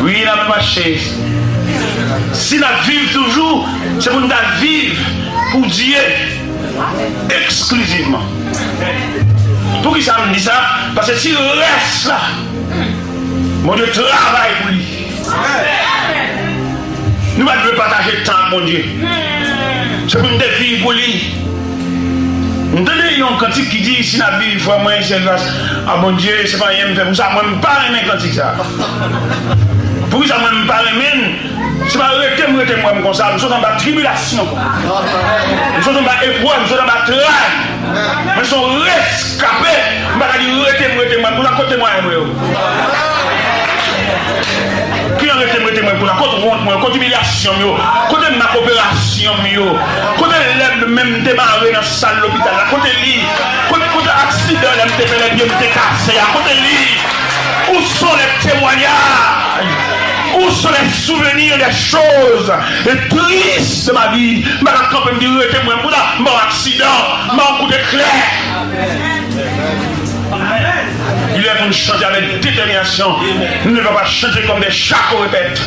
Oui, il a marché. Si nous vivons toujours, c'est pour nous vivre pour Dieu exclusivement. Pour qui ça me dit ça? Parce que si je reste là, mon Dieu travaille pour lui. Nous devons partager le temps, mon Dieu. C'est pour nous vivre pour lui. Nous avons un cantique qui dit si la vie fois moi c'est grâce à mon Dieu, c'est pas rien me faire pour ça, moi je ne pas aimer cantique ça. Pour ça moi je ne pas aimer, c'est pas arrêter moi comme ça, nous sommes dans la tribulation. Nous sommes dans la épreuve, nous sommes dans la travail. Nous sommes rescapés, nous ne pas dire arrêter moi pour la côté moi. Qui arrête moi pour la côté honte, côté humiliation, côté ma coopération, côté l'aide même démarrer dans la salle de l'hôpital, côté lit, côté accident, l'aime te faire les pieds, me casser, côté lit. Où sont les témoignages? Où sont les souvenirs des choses tristes de ma vie? Je vais me dire, arrêtez-moi pour mon accident, mon coup de clair. Il est pour nous chanter avec détermination. Nous ne devons pas chanter comme des chats qu'on répète.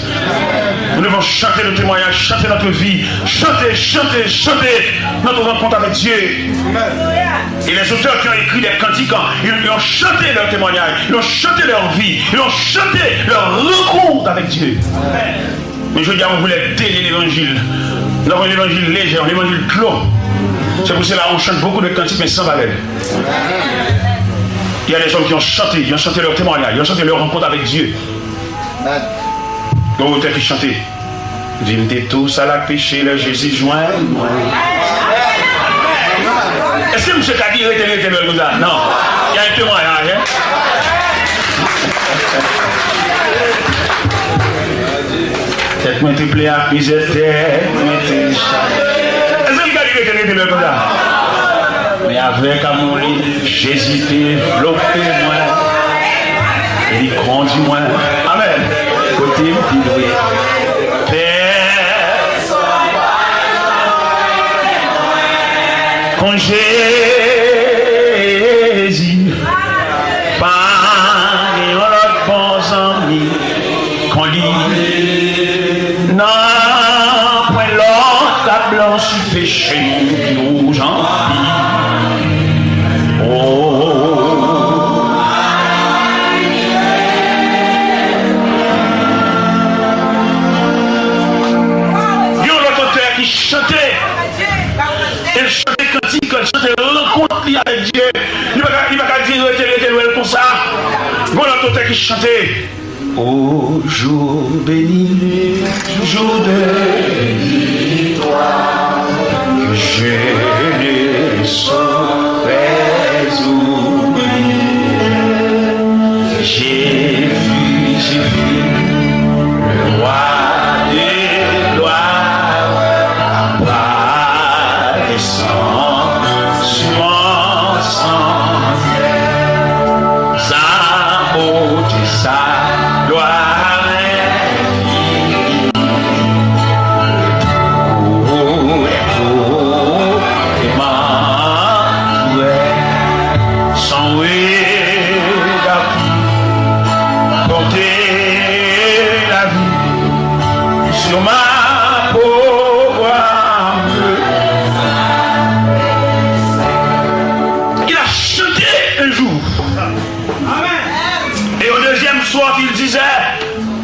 Nous devons chanter nos témoignages, chanter notre vie, chanter notre rencontre avec Dieu. Et les auteurs qui ont écrit des cantiques, ils ont chanté leurs témoignages, ils ont chanté leur vie, ils ont chanté leur rencontre avec Dieu. Mais je dis, on voulait délier l'évangile. Nous avons un évangile léger, un évangile clos. C'est pour cela qu'on chante beaucoup de cantiques, mais sans valeur. Il y a des hommes qui ont chanté leur témoignage, ils ont chanté leur rencontre avec Dieu. Il y a d'autres qui chantaient. Vimez tous à la péché, le Jésus joint. Est-ce que M. Kadi était comme ça? Non. Il y a un témoignage. Tête moi triplé à misère, tête moi triplé. Est-ce que Kadi était comme ça? Mais avec amour, Jésus développé moi. Et il conduit moi. Amen. Côté me dit Père, quand Jésus, pas de l'autre bon ami, qu'on lit, non, point l'autre ta blanche péché, nous j'en avec Dieu, il va pas dire retirer comme ça. Bon, l'autre qui chantait. Ô jour béni, jour de victoire, je ne saurais oublier. J'ai vu le roi des gloires apparaissant sur mon sang. Sa beauté, sa gloire infinie. Et ma douée, sans sur ma pauvre âme. Il a chanté un jour. Amen. Et au deuxième soir, il disait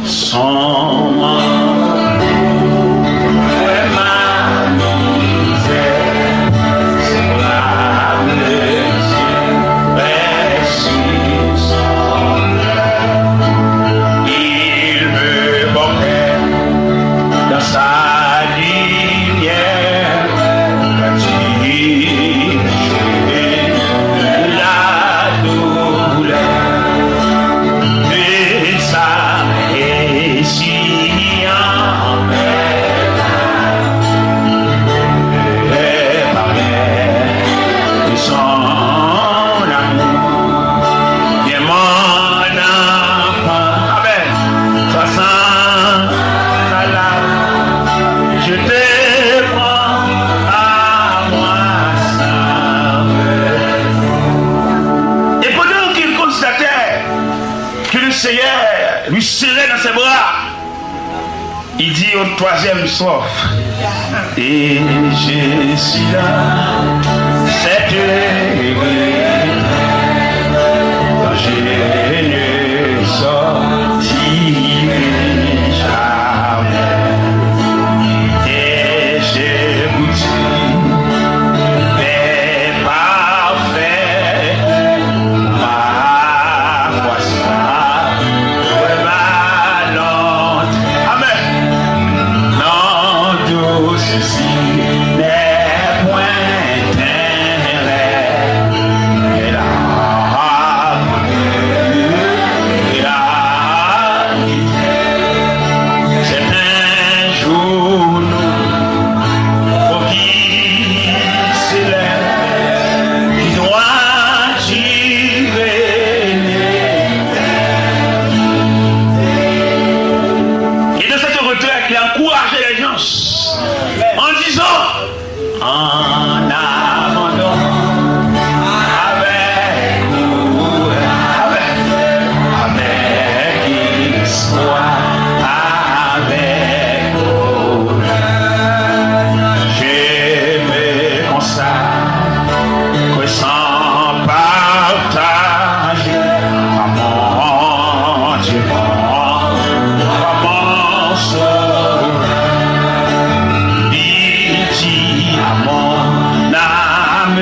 sans moi, ma misère, c'est la blessure, ressuscite. Il me portait dans sa lumière, la douleur de sa résilience. Seigneur lui serrait dans ses bras. Il dit au troisième soir, et je suis là, cette église, quand je ne sortirai jamais. Et je vous dis, Père parfait, ma foi sera prévalente. Amen. Non, tout ceci n'est point d'intérêt. Et la c'est un jour pour qui s'élève, qui doit tirer. Et de cette retraite, il a encouragé les gens en disant, en abandon, avec espoir, avec je me constate que sans partage, maman, tu prends, maman sauve. Il dit à mon âme,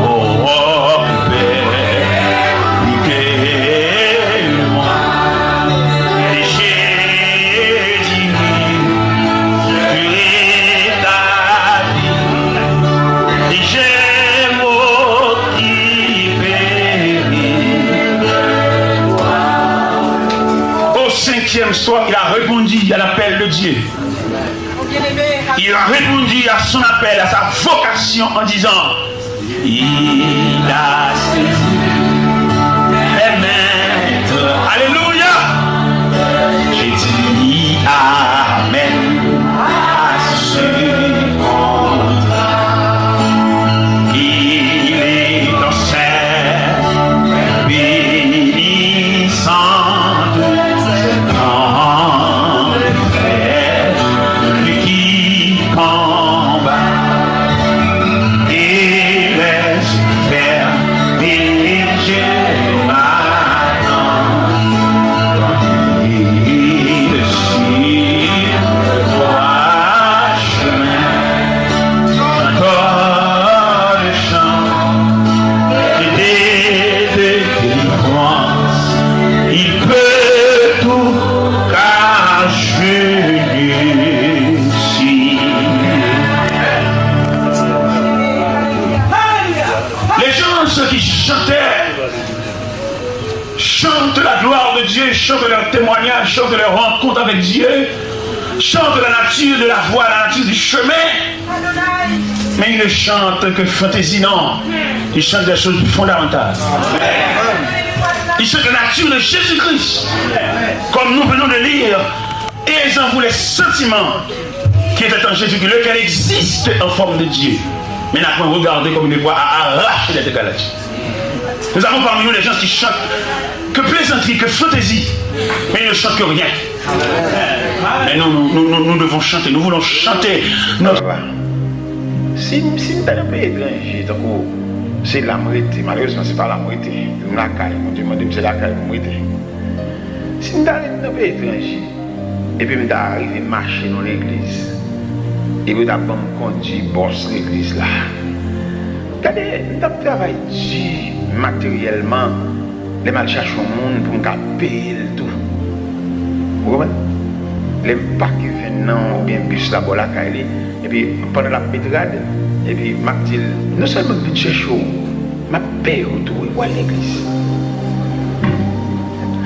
oh Père, moi. Et j'ai dit, tu es ta vie, et j'ai m'occupé. Au cinquième soir, il a répondu à l'appel de Dieu. Il a répondu à son appel, à sa vocation en disant, il a saisi les maîtres. Alléluia. J'ai dit Amen à ce contrat. Il est dans cette bénissante grande fête, lui qui combat et laisse faire et je m'attends. Il suit trois chemins, encore le chant et des délivrances. Il peut tout car je le suis. Les gens, ceux qui chantaient, chantent la gloire de Dieu, chantent leur témoignage, chantent leur rencontre avec Dieu, chantent la nature de la voie, la nature du chemin. Mais ils ne chantent que fantaisie, non. Ils chantent des choses fondamentales. Ils chantent la nature de Jésus-Christ. Comme nous venons de lire, et ils en vous les sentiments qui étaient en Jésus-Christ, lequel existe en forme de Dieu. Mais n'a pas regardé comme une voix à arracher les Galates. Nous avons parmi nous des gens qui chantent que plaisanterie, que fantaisie, mais ils ne chantent que rien. Mais nous devons chanter, nous voulons chanter notre... Si nous sommes un peu étrangers, c'est la moitié. Malheureusement, ce n'est pas la moitié. La caille, mon Dieu, c'est la caille, la moitié. Si nous sommes un peu étrangers, et puis nous arrivons à marcher dans l'église, et puis nous avons conduit, bosse l'église là. Regardez, nous avons travaillé matériellement, les mal cherchent au monde pour nous payer le tout. Vous comprenez? Les pas qui viennent, ou bien bus là-bas, la caille. Et puis pendant la pétrade, et puis m'a dit, non seulement je cherche, je paye autour de l'église.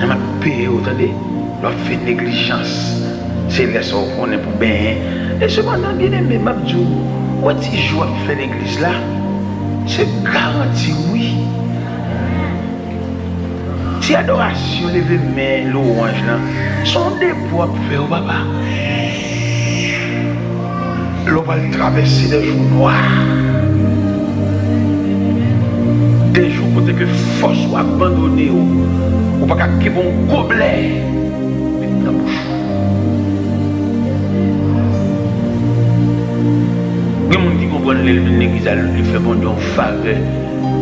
Je paye autour de leur fait négligence. C'est les gens qu'on est pour bien. Et cependant, bien aimé, je dis, où est-ce que je fais l'église là? C'est garanti, oui. Si adoration, les mains, l'orange là, sont des poids pour faire au papa. L'on va traverser des jours noirs. Des jours pour te que force soit abandonnée ou pas qu'à bon gobelet dans la bouche. Il y a des gens qui comprennent l'église, ils font bon Dieu en faveur.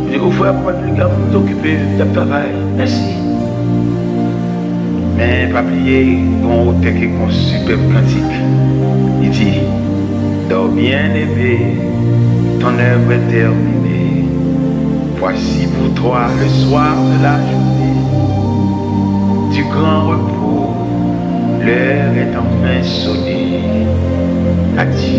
Je dis, il faut apprendre les gars, vous occuper de travail. Merci. Mais pas oublier qu'on a un superbe cantique. Il dit, dors bien aimé, ton œuvre est terminée. Voici pour toi le soir de la journée, du grand repos, l'heure est enfin sonnée. Adieu.